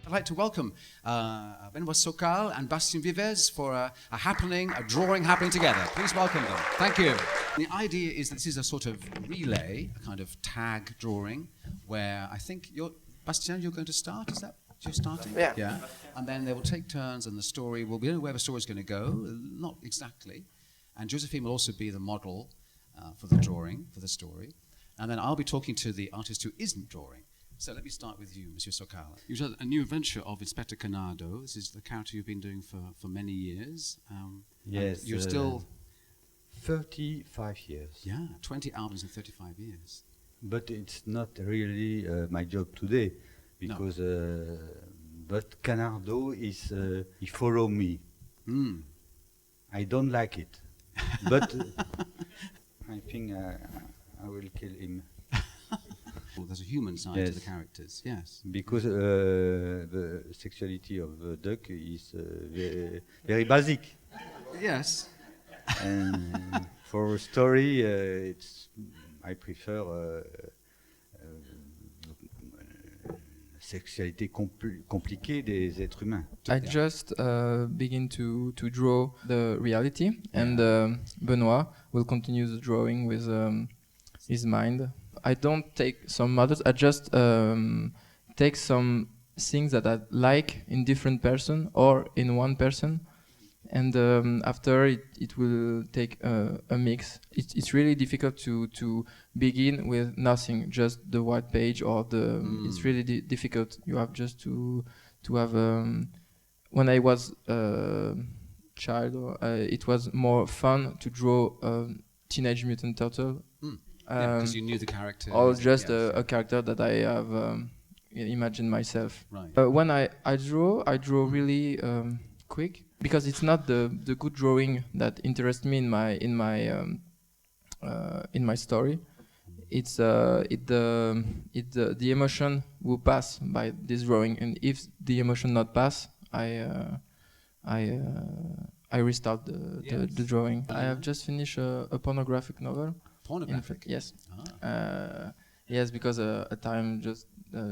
I'd like to welcome Benoît Sokal and Bastien Vivès for a drawing happening together. Please welcome them. Thank you. The idea is that this is a sort of relay, a kind of tag drawing, where I think Bastien, you're going to start, is that? You're starting? Yeah. And then they will take turns and the story will be where the story is going to go, not exactly. And Josephine will also be the model for the drawing, for the story. And then I'll be talking to the artist who isn't drawing. So let me start with you, Monsieur Sokal. You've had a new adventure of Inspector Canardo. This is the character you've been doing for many years. Yes. You're still... 35 years. Yeah, 20 albums in 35 years. But it's not really my job today, because but Canardo is he follow me. I don't like it, but I think I will kill him. Well, there's a human side to the characters, yes. Because the sexuality of the duck is very, very basic. Yes. And for a story, I prefer sexualité compliquée des êtres humains. I just begin to draw the reality, and Benoît will continue the drawing with his mind. I don't take some models, I just take some things that I like in different person or in one person, and after it will take a mix. It's really difficult to begin with nothing, just the white page or the. It's really difficult. You have just to have. When I was a child, it was more fun to draw Teenage Mutant Turtle. Because you knew the character. Or just a character that I have imagined myself. Right. When I draw really quick, because it's not the good drawing that interests me in my story. It's the emotion will pass by this drawing, and if the emotion not pass, I restart the drawing. I have just finished a pornographic novel. Pornographic? Yes. Yes, because at time just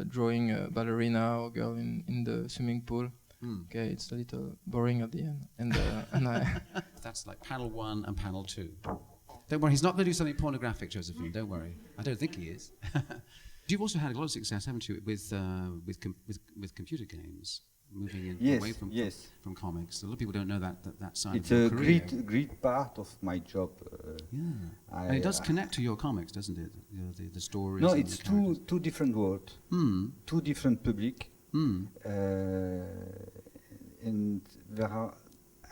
drawing a ballerina or girl in the swimming pool. Okay, it's a little boring at the end, and I. That's like panel 1 and panel 2. Don't worry, he's not going to do something pornographic, Josephine. Don't worry. I don't think he is. You've also had a lot of success, haven't you, with computer games, moving away from comics. A lot of people don't know that side. It's of your a career. great part of my job. And it does connect to your comics, doesn't it? The stories. No, and it's the two different worlds, two different public. And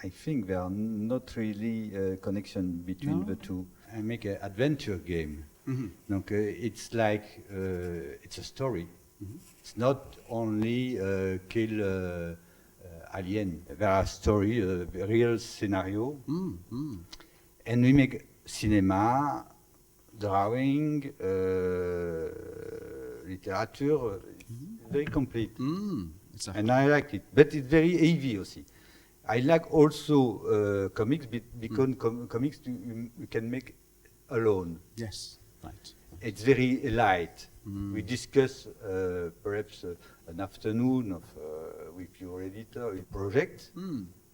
I think there are not really connection between the two. I make an adventure game. Donc, it's like it's a story. It's not only kill alien. There are story, real scenario, and we make cinema, drawing, literature. Very complete, and I like it. But it's very heavy also. I like also comics because comics you can make alone. Yes, right. It's very light. We discuss perhaps an afternoon with your editor, a project,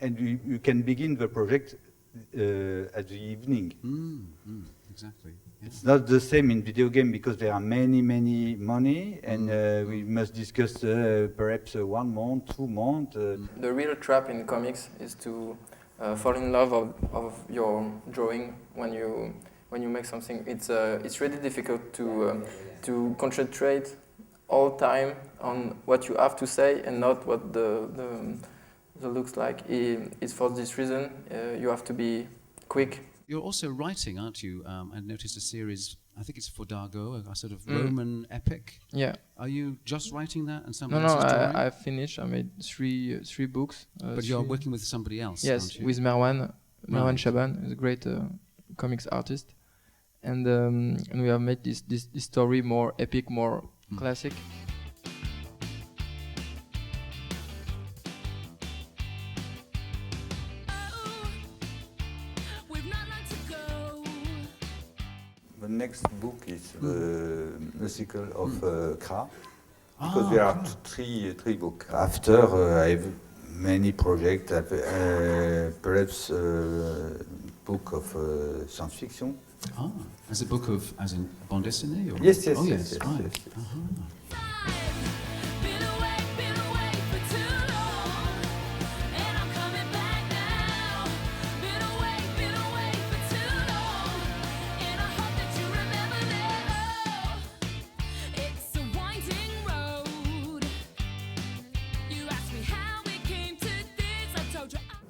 and you can begin the project at the evening. Exactly. Yeah. It's not the same in video game because there are many money, and we must discuss perhaps 1 month, 2 months. The real trap in comics is to fall in love of your drawing when you make something. It's really difficult to concentrate all time on what you have to say and not what the looks like. It's for this reason you have to be quick. You're also writing, aren't you? I noticed a series, I think it's for Dargaud, a sort of Roman epic. Yeah. Are you just writing that and somebody No, else is drawing? I finished. I made three books. But you're working with somebody else, yes, aren't you? with Marwan Shaban, who's a great comics artist. And we have made this story more epic, more classic. The next book is the musical of Kra. Because there are three books. After I have many projects, perhaps book of science fiction. Ah, as a book of, as in bande dessinée? Or? Yes, Oh, yes. right.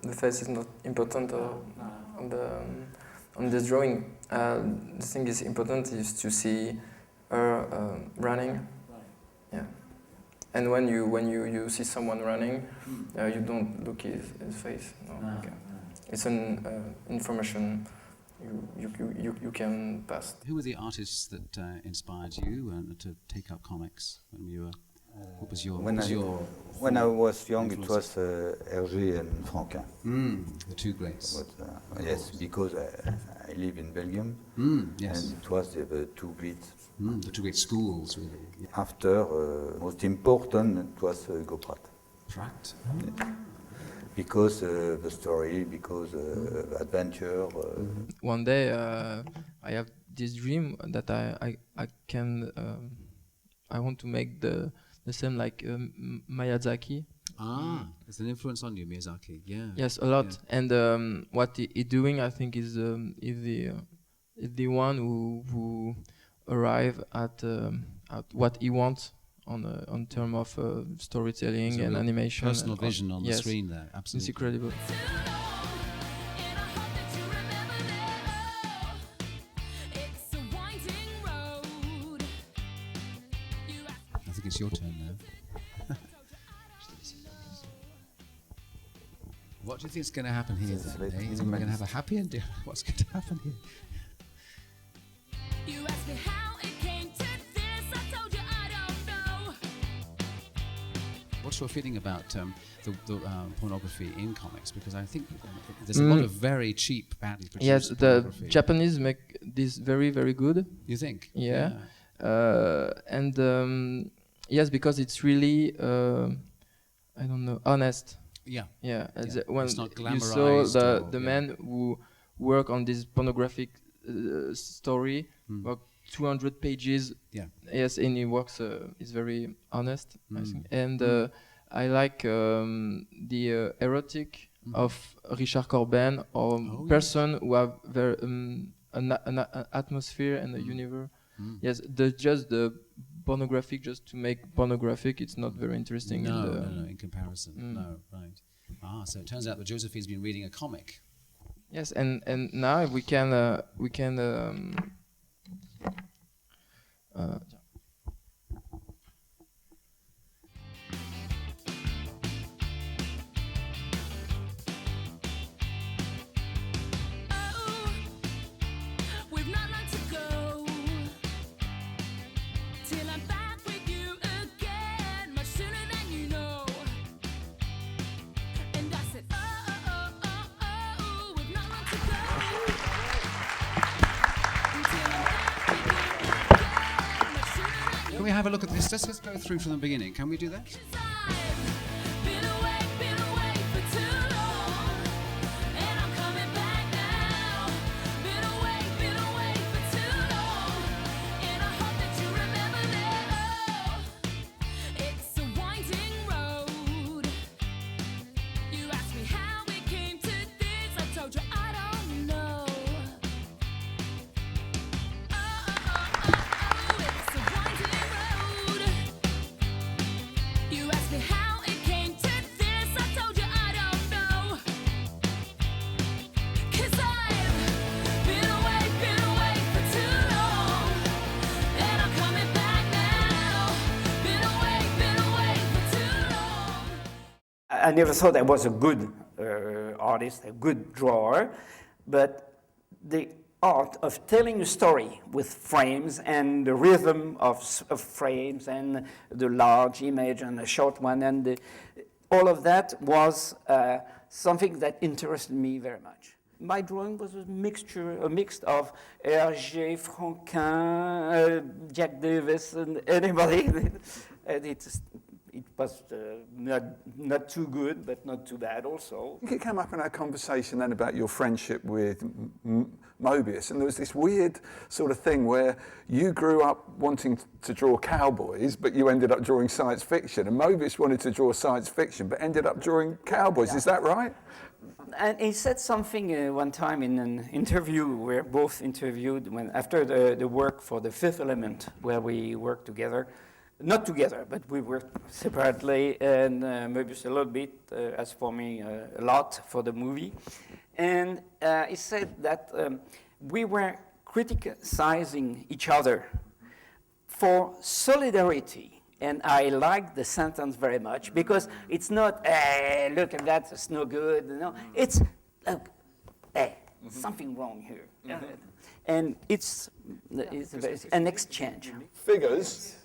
The face is not important on this drawing. The thing is important is to see her running. Yeah, and when you see someone running, you don't look his face. No, okay. It's an information you can pass. Who were the artists that inspired you to take up comics when you were? What was your? When I was young, it was Hergé and Franquin. The two greats. But, yes, because I live in Belgium, yes. and it was the two great. The two great schools, really. Yeah. After, most important, it was Goprat. Pratt. Because the story, because adventure. One day, I have this dream that I can. I want to make the same like Miyazaki. It's an influence on you, Miyazaki. Yeah. Yes, a lot. Yeah. And what he's doing, I think, is the one who arrive at what he wants on term of storytelling and animation. Personal vision on the screen there. Absolutely. It's incredible. I think it's your turn now. What do you think is going to happen here? Then, eh? Is we're going to have a happy ending? What's going to happen here? You asked me how it came to this. I told you I don't know. What's your feeling about the pornography in comics? Because I think there's a lot of very cheap, badly produced pornography. The Japanese make this very, very good. You think? Yeah. Yes, because it's really, I don't know, honest. Yeah. Yeah. Yeah. When it's not you saw the yeah. men who work on this pornographic story, work 200 pages. Yeah. Yes, and he works. Is very honest, I think. And I like the erotic of Richard Corben or person who have very an atmosphere and a universe. Yes, just the pornographic, just to make pornographic, it's not very interesting. No, in comparison. No, right. So it turns out that Josephine's been reading a comic. Yes, and now we can Can we have a look at this? Let's go through from the beginning. Can we do that? I never thought I was a good artist, a good drawer, but the art of telling a story with frames and the rhythm of frames and the large image and the short one and all of that was something that interested me very much. my drawing was a mix of Hergé, Franquin, Jack Davis, and anybody. And it was not too good, but not too bad also. I think it came up in our conversation then about your friendship with Mobius, and there was this weird sort of thing where you grew up wanting to draw cowboys, but you ended up drawing science fiction, and Mobius wanted to draw science fiction, but ended up drawing cowboys. Yeah. Is that right? And he said something one time in an interview. We were both interviewed after the work for The Fifth Element, where we worked together. Not together, but we worked separately, and Mobius a little bit, as for me, a lot for the movie. And he said that we were criticizing each other for solidarity. And I liked the sentence very much, because it's not, hey, look at that, it's no good. No, it's, look, hey, something wrong here. Mm-hmm. And it's an exchange. Figures.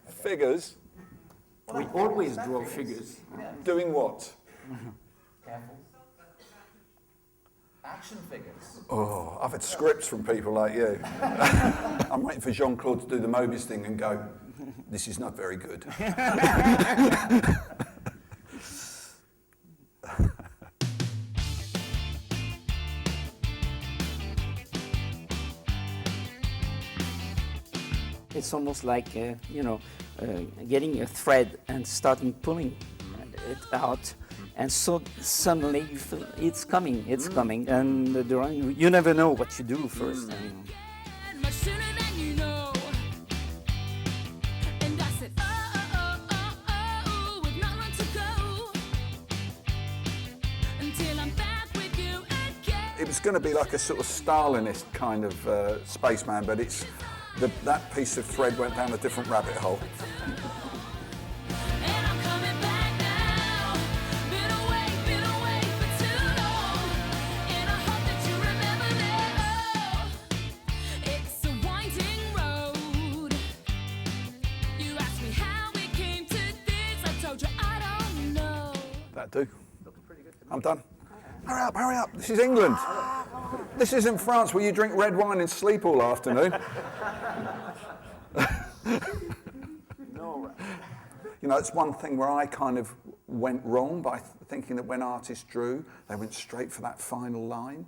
Figures. We always draw figures. Doing what? Careful. Action figures. Oh, I've had scripts from people like you. I'm waiting for Jean-Claude to do the Mobius thing and go, this is not very good. It's almost like, getting a thread and starting pulling it out. And so suddenly you feel it's coming, and the drawing, you never know what you do first. Much sooner than you know. And I said, with not long to go, until I'm back with you again. It was going to be like a sort of Stalinist kind of spaceman, but it's that piece of thread went down a different rabbit hole. And I'm coming back now. Been away for too long. And I hope that you remember that. Oh, it's a winding road. You asked me how we came to this. I told you I don't know. That'd do. I'm done. Hurry up. This is England. This isn't France where you drink red wine and sleep all afternoon. No. You know, it's one thing where I kind of went wrong by thinking that when artists drew, they went straight for that final line.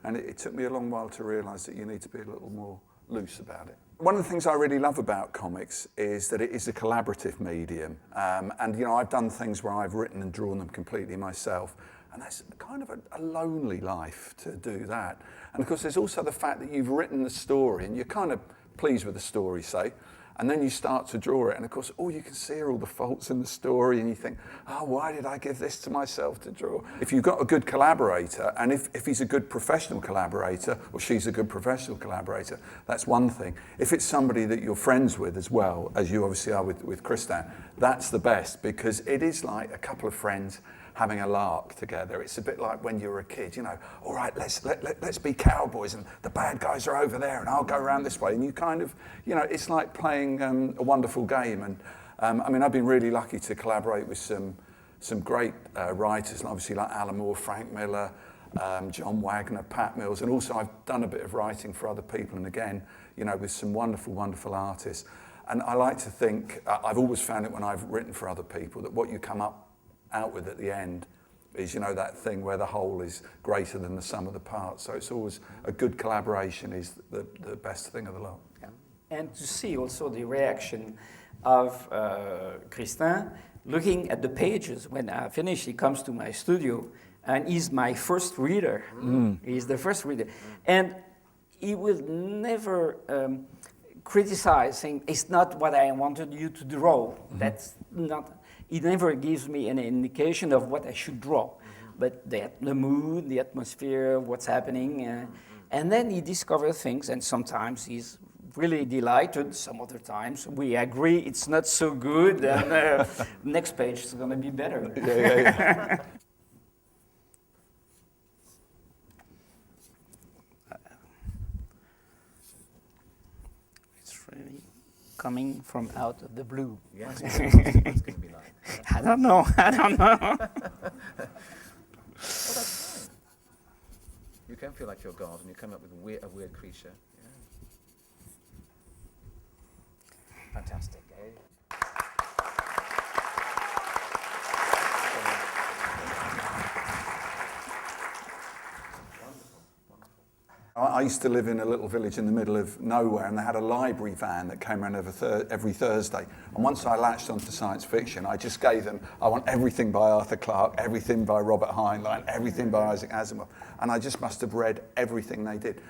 And it took me a long while to realise that you need to be a little more loose about it. One of the things I really love about comics is that it is a collaborative medium. And, you know, I've done things where I've written and drawn them completely myself. And that's kind of a lonely life to do that. And of course, there's also the fact that you've written the story and you're kind of pleased with the story, say, and then you start to draw it. And of course, all you can see are all the faults in the story. And you think, oh, why did I give this to myself to draw? If you've got a good collaborator, and if he's a good professional collaborator, or she's a good professional collaborator, that's one thing. If it's somebody that you're friends with as well, as you obviously are with Christin, that's the best, because it is like a couple of friends having a lark together. It's a bit like when you were a kid, you know, all right, let's be cowboys and the bad guys are over there and I'll go around this way. And you kind of, you know, it's like playing a wonderful game. And I mean, I've been really lucky to collaborate with some great writers, and obviously like Alan Moore, Frank Miller, John Wagner, Pat Mills, and also I've done a bit of writing for other people, and again, you know, with some wonderful, wonderful artists. And I like to think, I've always found it when I've written for other people, that what you come out with at the end is, you know, that thing where the whole is greater than the sum of the parts. So it's always a good collaboration is the best thing of the lot. Yeah. And to see also the reaction of Christin, looking at the pages when I finish, he comes to my studio and he's my first reader. He's the first reader. And he will never criticize, saying, it's not what I wanted you to draw. That's not... It never gives me an indication of what I should draw, but the mood, the atmosphere, what's happening. And then he discovers things, and sometimes he's really delighted. Some other times we agree it's not so good, and next page is going to be better. Yeah. It's really coming from out of the blue. Yes, it's going to be like. I don't know. Well, that's fine. You can feel like you're God, and you come up with a weird creature. Yeah. Fantastic, eh? I used to live in a little village in the middle of nowhere, and they had a library van that came around every Thursday. And once I latched onto science fiction, I just gave them, I want everything by Arthur Clarke, everything by Robert Heinlein, everything by Isaac Asimov. And I just must have read everything they did.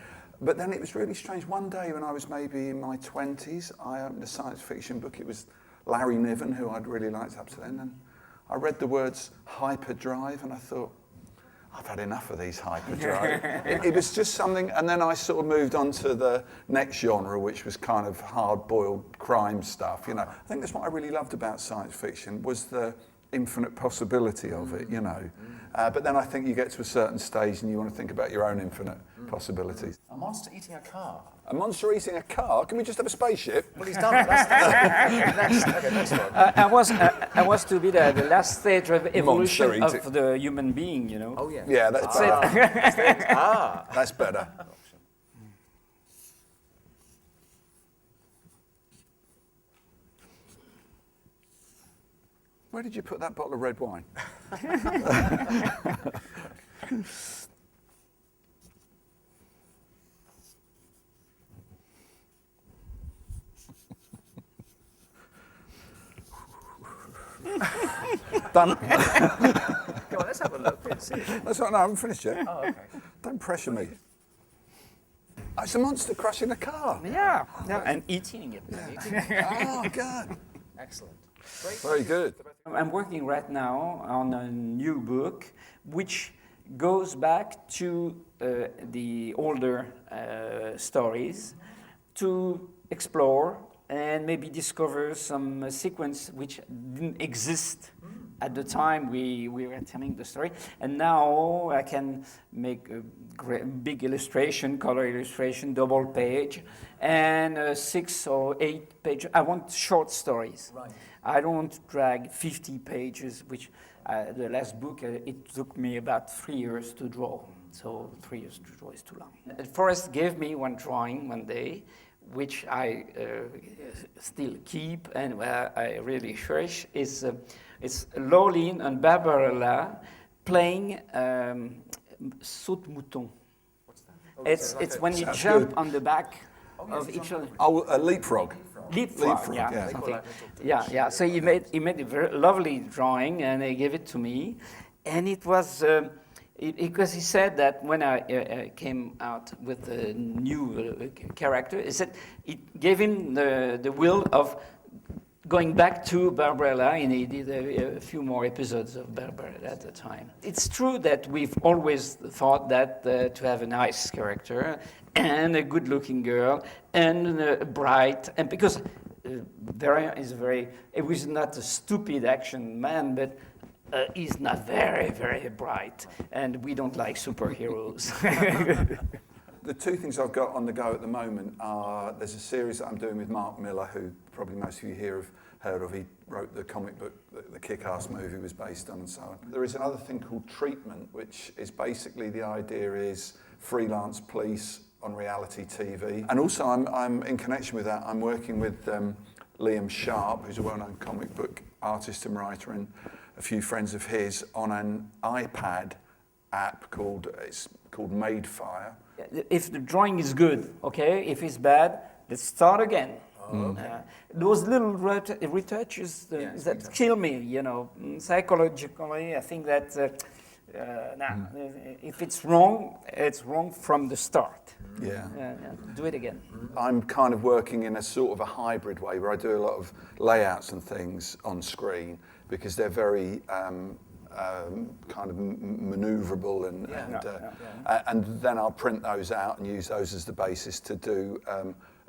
But then it was really strange. One day when I was maybe in my 20s, I opened a science fiction book. It was Larry Niven, who I'd really liked up to then. And I read the words hyperdrive, and I thought, I've had enough of these hyperdrive. it was just something, and then I sort of moved on to the next genre, which was kind of hard-boiled crime stuff, you know. I think that's what I really loved about science fiction, was the infinite possibility of it, you know. But then I think you get to a certain stage and you want to think about your own infinite possibilities. A monster eating a car. A monster eating a car? Can we just have a spaceship? Well, he's done it. Next one. I was to be the last stage of evolution Monster of the human being, you know. Oh, yeah. Yeah, that's better. That's better. Where did you put that bottle of red wine? Done. Come on, let's have a look. Let's see. That's right, no, I haven't finished yet. Oh, okay. Don't pressure me. Oh, it's a monster crushing a car. Yeah, and eating it. Oh, God. Excellent. Very good. I'm working right now on a new book which goes back to the older stories to explore and maybe discover some sequence which didn't exist at the time we were telling the story. And now I can make a big illustration, color illustration, double page, and 6 or 8 pages. I want short stories. Right. I don't want to drag 50 pages, which the last book, it took me about 3 years to draw. So 3 years to draw is too long. Forrest gave me one drawing one day, which I still keep and I really cherish. It's Lolene and Barbarella playing saute-mouton. What's that? Oh, It's when you jump on the back of each other. Oh, a leapfrog. Leapfrog, yeah. yeah, something. Yeah. So he made a very lovely drawing, and he gave it to me, and it was because he said that when I came out with a new character, he said it gave him the will of going back to Barbarella, and he did a few more episodes of Barbarella at the time. It's true that we've always thought that to have a nice character and a good-looking girl and bright, and because Varian is he was not a stupid action man, but he's not very, very bright, and we don't like superheroes. The two things I've got on the go at the moment are, there's a series that I'm doing with Mark Millar, who probably most of you here have heard of. He wrote the comic book that the Kick-Ass movie was based on and so on. There is another thing called Treatment, which is basically the idea is freelance police on reality TV. And also I'm in connection with that, I'm working with Liam Sharp, who's a well-known comic book artist and writer, and a few friends of his, on an iPad app called Madefire. If the drawing is good, okay. If it's bad, let's start again. Those little retouches that kill me, you know, psychologically. I think that if it's wrong from the start. Yeah. Do it again. I'm kind of working in a sort of a hybrid way where I do a lot of layouts and things on screen because they're very kind of maneuverable and then I'll print those out and use those as the basis to do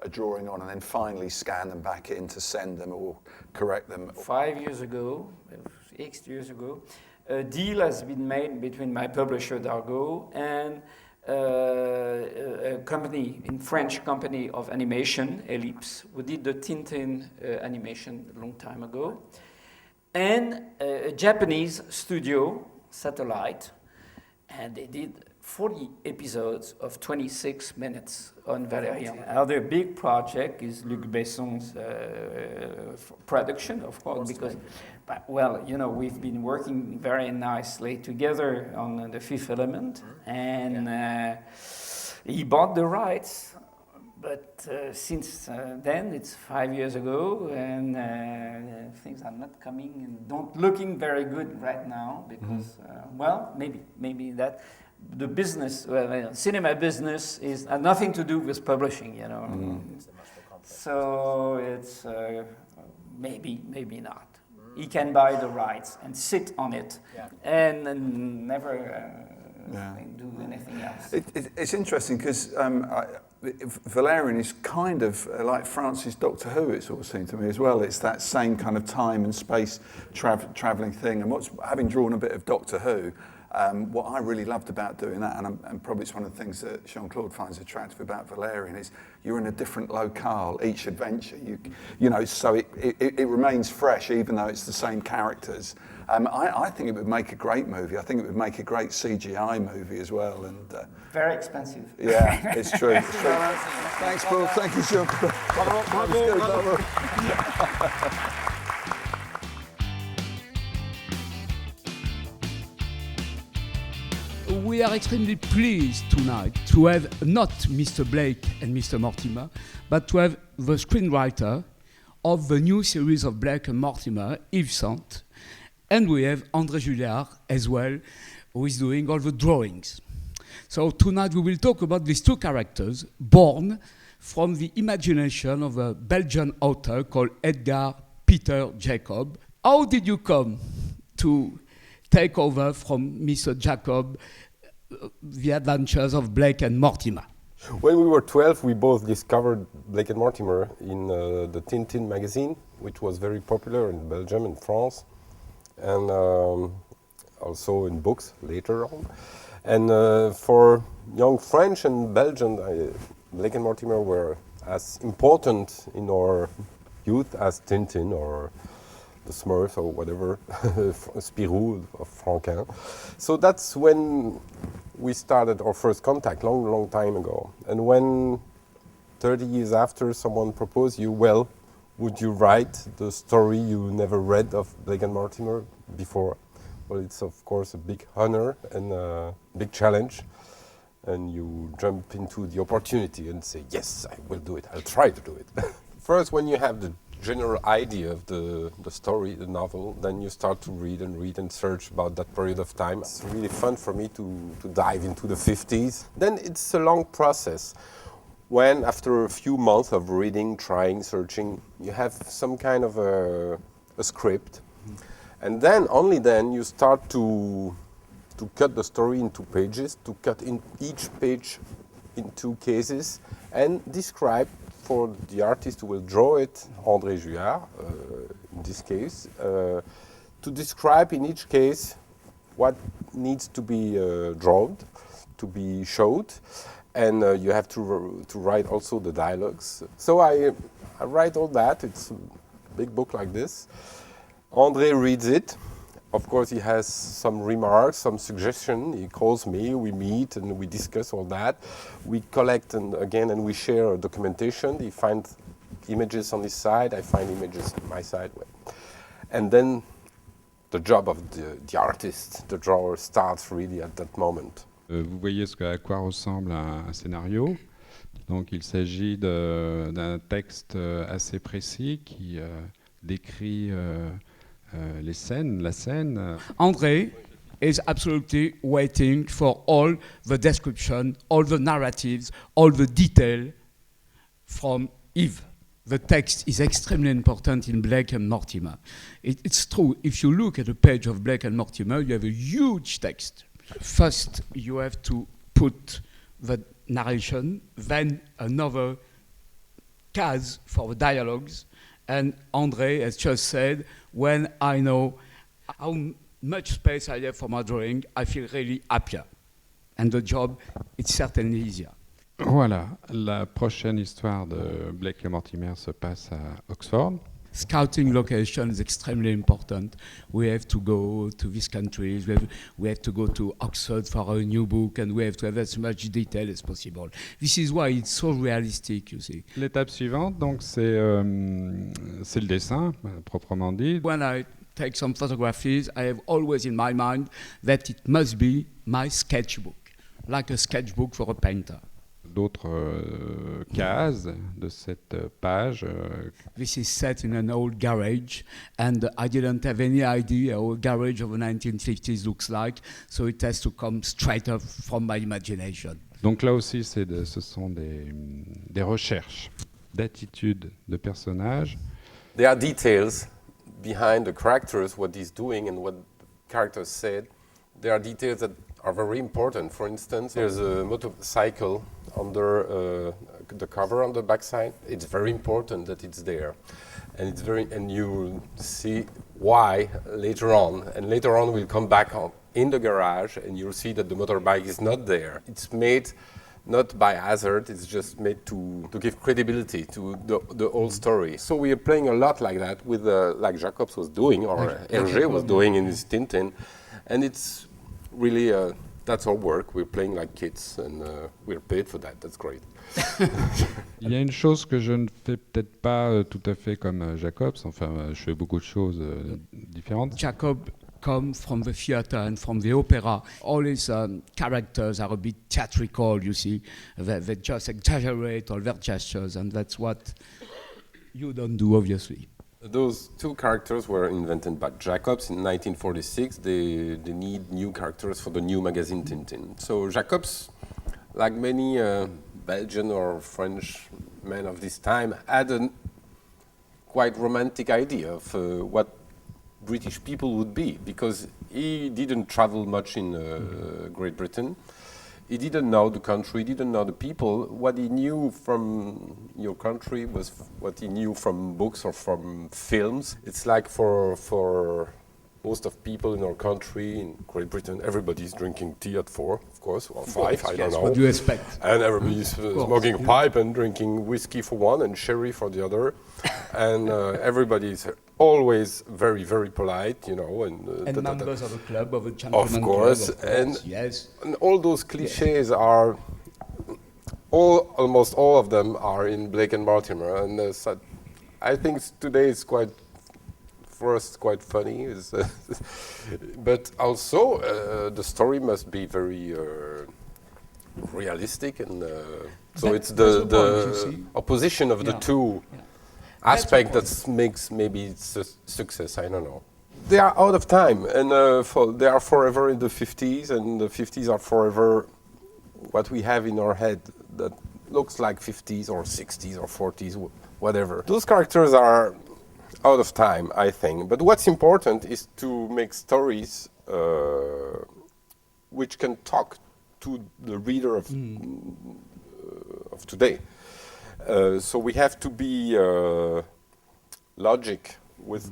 a drawing on, and then finally scan them back in to send them or correct them. 5 years ago, 6 years ago, a deal has been made between my publisher Dargaud and a company, French company of animation, Ellipse, who did the Tintin animation a long time ago, and a Japanese studio, Satellite, and they did 40 episodes of 26 minutes on Valérian. Another big project is Luc Besson's production, of course, because, but, well, you know, we've been working very nicely together on The Fifth Element, and he bought the rights. But since then, it's 5 years ago, and things are not coming and don't looking very good right now because, well, maybe that the business, cinema business, is nothing to do with publishing, you know. So it's maybe not. He can buy the rights and sit on it, and never do anything else. It's interesting because Valérian is kind of like France's Doctor Who, it sort of seemed to me as well. It's that same kind of time and space travelling thing. And having drawn a bit of Doctor Who, what I really loved about doing that, and probably it's one of the things that Jean-Claude finds attractive about Valérian, is you're in a different locale each adventure. You know, so it remains fresh even though it's the same characters. I think it would make a great movie. I think it would make a great CGI movie as well. And very expensive. Yeah, it's true. It's true. Thanks, Paul. Thank you, Jean-Claude. Bravo. We are extremely pleased tonight to have not Mr. Blake and Mr. Mortimer, but to have the screenwriter of the new series of Blake and Mortimer, Yves Sant, and we have André Julliard as well, who is doing all the drawings. So tonight we will talk about these two characters born from the imagination of a Belgian author called Edgar Peter Jacob. How did you come to take over from Mr. Jacob the adventures of Blake and Mortimer? When we were 12, we both discovered Blake and Mortimer in the Tintin magazine, which was very popular in Belgium and France, and also in books later on. And for young French and Belgian, Blake and Mortimer were as important in our youth as Tintin or the Smurfs or whatever, Spirou or Franquin. So that's when we started our first contact, long time ago. And when 30 years after someone proposed you, well, would you write the story you never read of Blake and Mortimer before? Well, it's of course a big honor and a big challenge. And you jump into the opportunity and say, yes, I will do it, I'll try to do it. First, when you have the general idea of the story, the novel, then you start to read and search about that period of time. It's really fun for me to dive into the 50s. Then it's a long process. When after a few months of reading, trying, searching, you have some kind of a script. And then, only then, you start to cut the story into pages, to cut in each page into cases, and describe for the artist who will draw it, Audrey Niffenegger, in this case, to describe in each case what needs to be drawn, to be showed, and you have to write also the dialogues. So I write all that. It's a big book like this. André reads it. Of course, he has some remarks, some suggestions. He calls me, we meet, and we discuss all that. We collect and we share documentation. He finds images on his side, I find images on my side. And then the job of the artist, the drawer, starts really at that moment. Vous voyez à quoi ressemble un scénario. Donc il s'agit d'un texte assez précis qui décrit les scènes, la scène. André is absolutely waiting for all the description, all the narratives, all the detail from Yves. The text is extremely important in Blake and Mortimer. It's true, if you look at a page of Blake and Mortimer, you have a huge text. First, you have to put the narration, then another case for the dialogues. And André has just said, when I know how much space I have for my drawing, I feel really happier. And the job, it's certainly easier. Voilà, la prochaine histoire de Blake et Mortimer se passe à Oxford. scouting location is extremely important. We have to go to these countries, we have to go to Oxford for a new book, and we have to have as much detail as possible. This is why it's so realistic, you see. L'étape suivante, donc, c'est le dessin, proprement dit. When I take some photographies, I have always in my mind that it must be my sketchbook, like a sketchbook for a painter. D'autres cases de cette page. This is set in an old garage, and I didn't have any idea how a garage of the 1950s looks like, so it has to come straight up from my imagination. Donc là aussi, ce sont des recherches d'attitude de personnages. There are details behind the characters, what he's doing and what the characters said. There are details that are very important. For instance, there's a motorcycle under the cover on the backside. It's very important that it's there, and you see why later on. And later on, we'll come back in the garage, and you'll see that the motorbike is not there. It's made not by hazard. It's just made to give credibility to the whole story. So we are playing a lot like that with like Jacobs was doing, or Hergé was doing in his Tintin, and it's really that's our work. We're playing like kids, and we're paid for that. That's great. Il y a une chose que je ne fais peut-être pas tout à fait comme Jacobs. Enfin, je fais beaucoup de choses différentes. Jacob come from the theater and from the opera. All his characters are a bit theatrical, you see. They just exaggerate all their gestures, and that's what you don't do, obviously. Those two characters were invented by Jacobs in 1946. They need new characters for the new magazine Tintin. So Jacobs, like many Belgian or French men of this time, had a quite romantic idea of what British people would be, because he didn't travel much in Great Britain. He didn't know the country, didn't know the people. What he knew from your country was what he knew from books or from films. It's like for most of people in our country, in Great Britain, everybody's drinking tea at 4, of course, or 5, I don't know. What do you expect? And everybody's smoking a pipe and drinking whiskey for one and sherry for the other. And everybody's always very, very polite, you know. And members of a club, of a gentleman of course, club, of course. Yes. And all those cliches are, almost all of them are in Blake and Mortimer. And I think today it's quite, for us, quite funny. But also, the story must be very realistic, and so it's the opposition of the two aspect that makes maybe it's a success. I don't know. They are out of time, and they are forever in the 50s, and the 50s are forever what we have in our head that looks like 50s or 60s or 40s, whatever. Those characters are out of time, I think. But what's important is to make stories which can talk to the reader of today. So we have to be logic with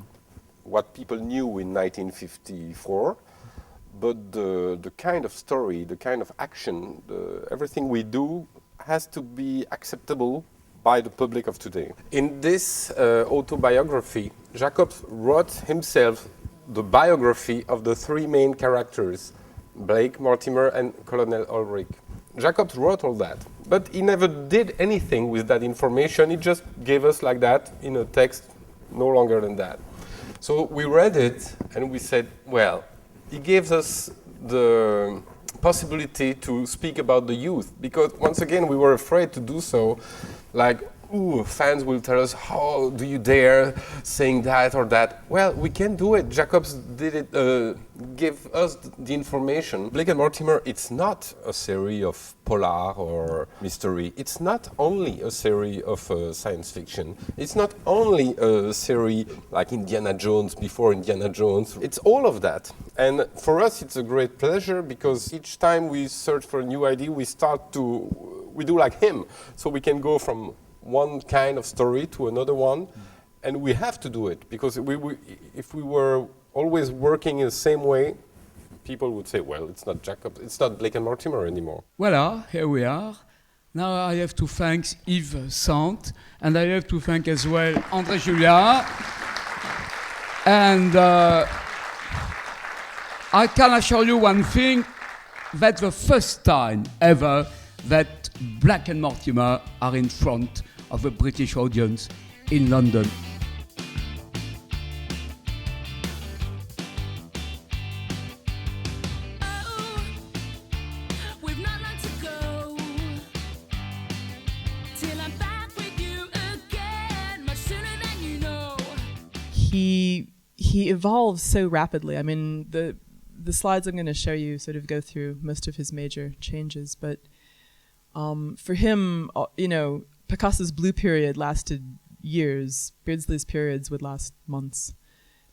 what people knew in 1954, but the kind of story, the kind of action, everything we do has to be acceptable by the public of today. In this autobiography, Jacobs wrote himself the biography of the three main characters, Blake, Mortimer, and Colonel Ulrich. Jacobs wrote all that, but he never did anything with that information. He just gave us like that in a text, no longer than that. So we read it and we said, well, he gives us the possibility to speak about the youth, because once again we were afraid to do so, like, ooh, fans will tell us, how do you dare saying that or that? Well, we can do it. Jacobs did it, give us the information. Blake and Mortimer, it's not a series of polar or mystery. It's not only a series of science fiction. It's not only a series like Indiana Jones before Indiana Jones. It's all of that. And for us, it's a great pleasure, because each time we search for a new idea, we do like him. So we can go from one kind of story to another one, and we have to do it, because if we were always working in the same way, people would say, well, it's not Jacobs, it's not Blake and Mortimer anymore. Voilà, here we are. Now I have to thank Yves Sant, and I have to thank as well André Julien. And I can assure you one thing, that's the first time ever that Black and Mortimer are in front of a British audience in London. We've not long to go till I'm back with you again, much sooner than you know. He evolves so rapidly. I mean, the slides I'm going to show you sort of go through most of his major changes, but for him, you know, Picasso's blue period lasted years. Beardsley's periods would last months.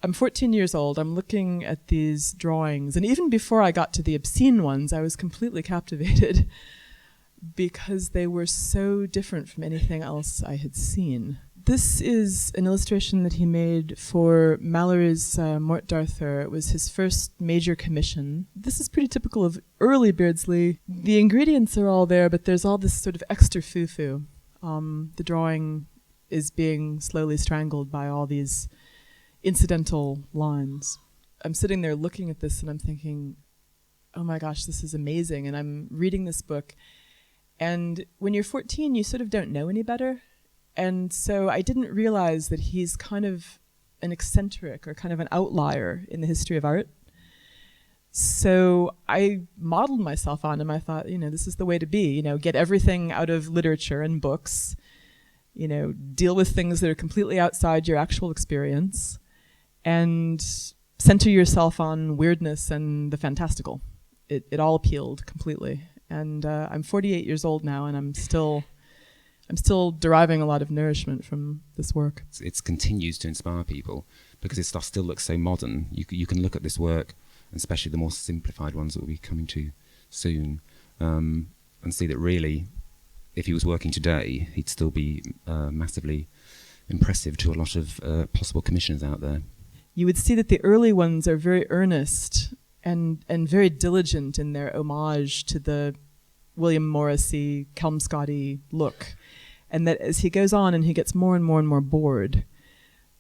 I'm 14 years old. I'm looking at these drawings, and even before I got to the obscene ones, I was completely captivated because they were so different from anything else I had seen. This is an illustration that he made for Mallory's Mort d'Arthur. It was his first major commission. This is pretty typical of early Beardsley. The ingredients are all there, but there's all this sort of extra foo-foo. The drawing is being slowly strangled by all these incidental lines. I'm sitting there looking at this and I'm thinking, oh my gosh, this is amazing. And I'm reading this book. And when you're 14, you sort of don't know any better. And so I didn't realize that he's kind of an eccentric or kind of an outlier in the history of art. So I modeled myself on him. I thought, you know, this is the way to be, you know, get everything out of literature and books, you know, deal with things that are completely outside your actual experience, and center yourself on weirdness and the fantastical. It all appealed completely. And I'm 48 years old now, and I'm still deriving a lot of nourishment from this work. It continues to inspire people because his stuff still looks so modern. You can look at this work, especially the more simplified ones that will be coming to soon, and see that really, if he was working today, he'd still be massively impressive to a lot of possible commissioners out there. You would see that the early ones are very earnest and very diligent in their homage to the William Morrissey, Kelmscott-y look. And that as he goes on and he gets more and more and more bored,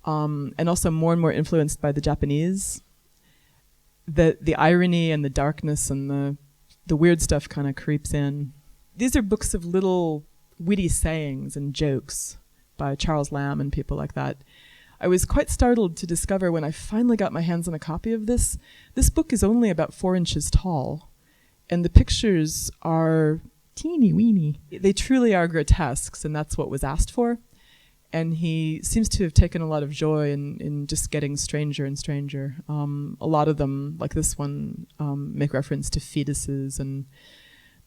and also more and more influenced by the Japanese, the irony and the darkness and the weird stuff kind of creeps in. These are books of little witty sayings and jokes by Charles Lamb and people like that. I was quite startled to discover when I finally got my hands on a copy of this book is only about 4 inches tall, and the pictures are teeny weeny. They truly are grotesques, and that's what was asked for. And he seems to have taken a lot of joy in just getting stranger and stranger. A lot of them, like this one, make reference to fetuses, and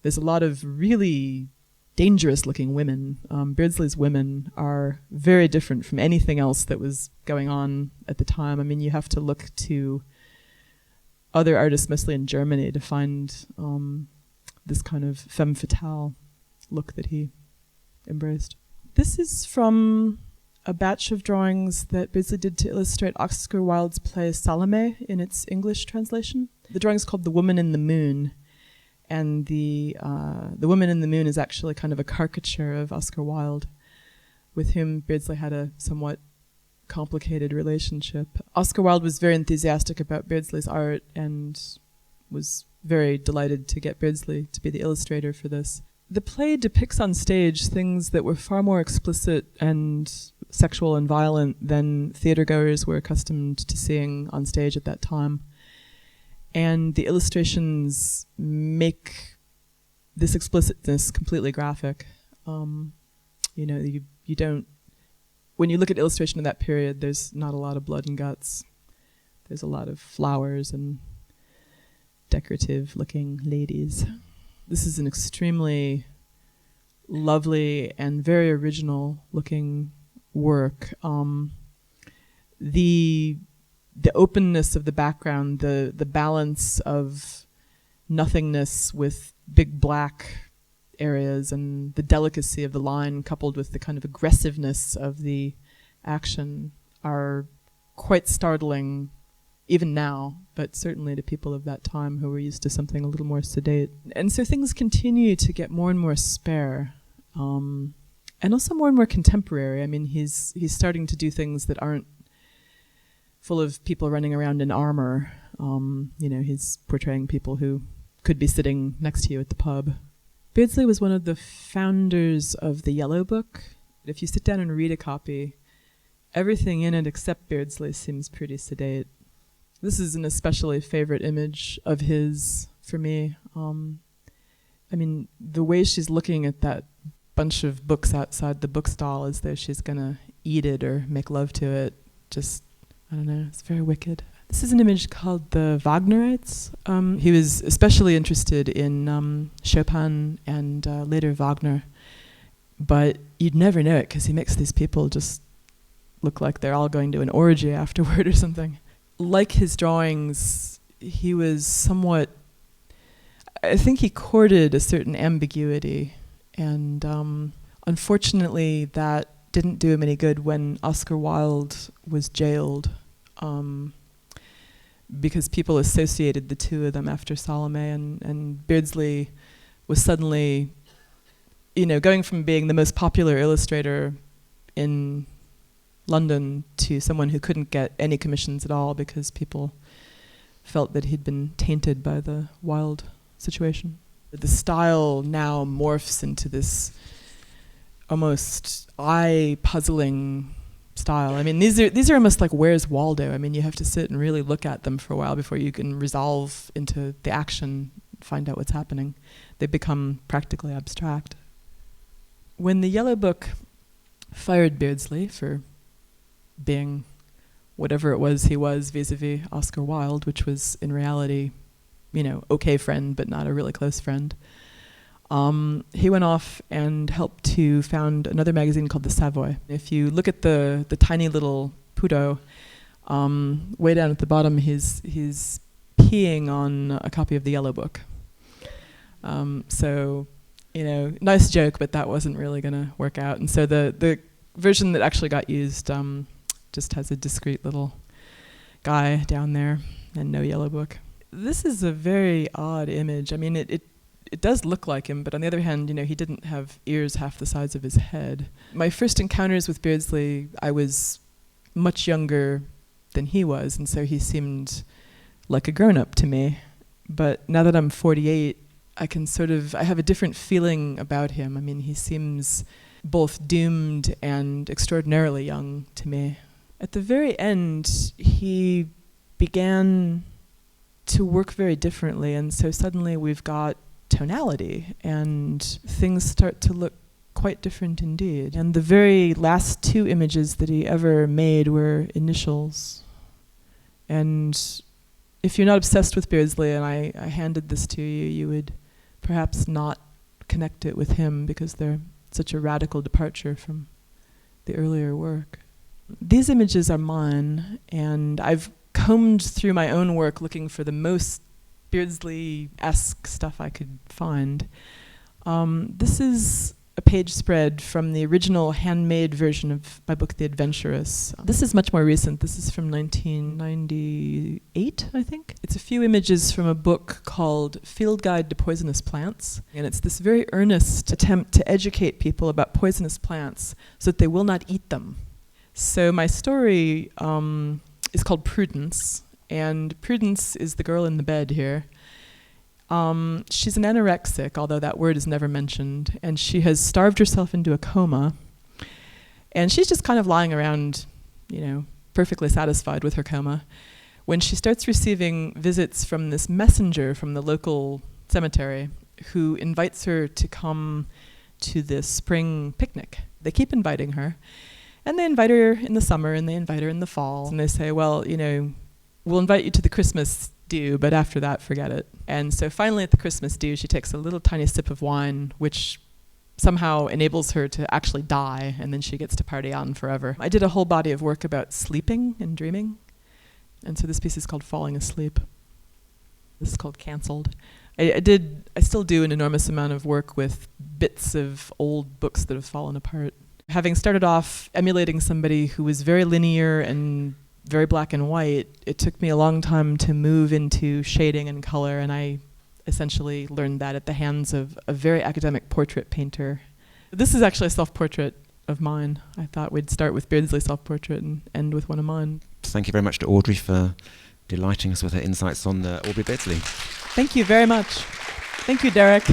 there's a lot of really dangerous-looking women. Beardsley's women are very different from anything else that was going on at the time. I mean, you have to look to other artists, mostly in Germany, to find this kind of femme fatale look that he embraced. This is from a batch of drawings that Beardsley did to illustrate Oscar Wilde's play Salome in its English translation. The drawing is called The Woman in the Moon, and the Woman in the Moon is actually kind of a caricature of Oscar Wilde, with whom Beardsley had a somewhat complicated relationship. Oscar Wilde was very enthusiastic about Beardsley's art and was very delighted to get Beardsley to be the illustrator for this. The play depicts on stage things that were far more explicit and sexual and violent than theatergoers were accustomed to seeing on stage at that time. And the illustrations make this explicitness completely graphic. You know, you don't, when you look at illustration of that period, there's not a lot of blood and guts. There's a lot of flowers and decorative looking ladies. This is an extremely lovely and very original looking work. The openness of the background, the balance of nothingness with big black areas, and the delicacy of the line coupled with the kind of aggressiveness of the action are quite startling even now, but certainly to people of that time who were used to something a little more sedate. And so things continue to get more and more spare. and also more and more contemporary. I mean, he's starting to do things that aren't full of people running around in armor. He's portraying people who could be sitting next to you at the pub. Beardsley was one of the founders of the Yellow Book. If you sit down and read a copy, everything in it except Beardsley seems pretty sedate. This is an especially favorite image of his for me. I mean, the way she's looking at that bunch of books outside the bookstall as though she's going to eat it or make love to it, just, I don't know, it's very wicked. This is an image called the Wagnerites. He was especially interested in Chopin and later Wagner, but you'd never know it because he makes these people just look like they're all going to an orgy afterward or something. Like his drawings, he was somewhat, I think he courted a certain ambiguity, and unfortunately that didn't do him any good when Oscar Wilde was jailed, because people associated the two of them after Salome, and Beardsley was suddenly, going from being the most popular illustrator in London to someone who couldn't get any commissions at all because people felt that he'd been tainted by the Wilde situation. The style now morphs into this almost eye-puzzling style. I mean, these are almost like Where's Waldo? I mean, you have to sit and really look at them for a while before you can resolve into the action, find out what's happening. They become practically abstract. When the Yellow Book fired Beardsley for being whatever it was he was vis-a-vis Oscar Wilde, which was in reality, okay friend, but not a really close friend, he went off and helped to found another magazine called The Savoy. If you look at the tiny little Pudo, way down at the bottom, he's peeing on a copy of the Yellow Book. So, nice joke, but that wasn't really going to work out. And so the version that actually got used just has a discreet little guy down there and no Yellow Book. This is a very odd image. I mean, it does look like him, but on the other hand, he didn't have ears half the size of his head. My first encounters with Beardsley, I was much younger than he was, and so he seemed like a grown-up to me. But now that I'm 48, I have a different feeling about him. I mean, he seems both doomed and extraordinarily young to me. At the very end, he began to work very differently, and so suddenly we've got tonality, and things start to look quite different indeed. And the very last two images that he ever made were initials. And if you're not obsessed with Beardsley, and I handed this to you, you would perhaps not connect it with him because they're such a radical departure from the earlier work. These images are mine, and I've combed through my own work looking for the most Beardsley-esque stuff I could find. This is a page spread from the original handmade version of my book, The Adventuress. This is much more recent. This is from 1998, I think. It's a few images from a book called Field Guide to Poisonous Plants. And it's this very earnest attempt to educate people about poisonous plants so that they will not eat them. So my story is called Prudence. And Prudence is the girl in the bed here. She's an anorexic, although that word is never mentioned, and she has starved herself into a coma. And she's just kind of lying around, perfectly satisfied with her coma, when she starts receiving visits from this messenger from the local cemetery who invites her to come to this spring picnic. They keep inviting her, and they invite her in the summer, and they invite her in the fall, and they say, well, we'll invite you to the Christmas do, but after that, forget it. And so finally at the Christmas do, she takes a little tiny sip of wine, which somehow enables her to actually die, and then she gets to party on forever. I did a whole body of work about sleeping and dreaming, and so this piece is called Falling Asleep. This is called Cancelled. I still do an enormous amount of work with bits of old books that have fallen apart. Having started off emulating somebody who was very linear and very black and white, it took me a long time to move into shading and color, and I essentially learned that at the hands of a very academic portrait painter This is actually a self-portrait of mine. I thought we'd start with Beardsley's self-portrait and end with one of mine. Thank you very much to Audrey for delighting us with her insights on Aubrey Beardsley. Thank you very much. Thank you, Derek.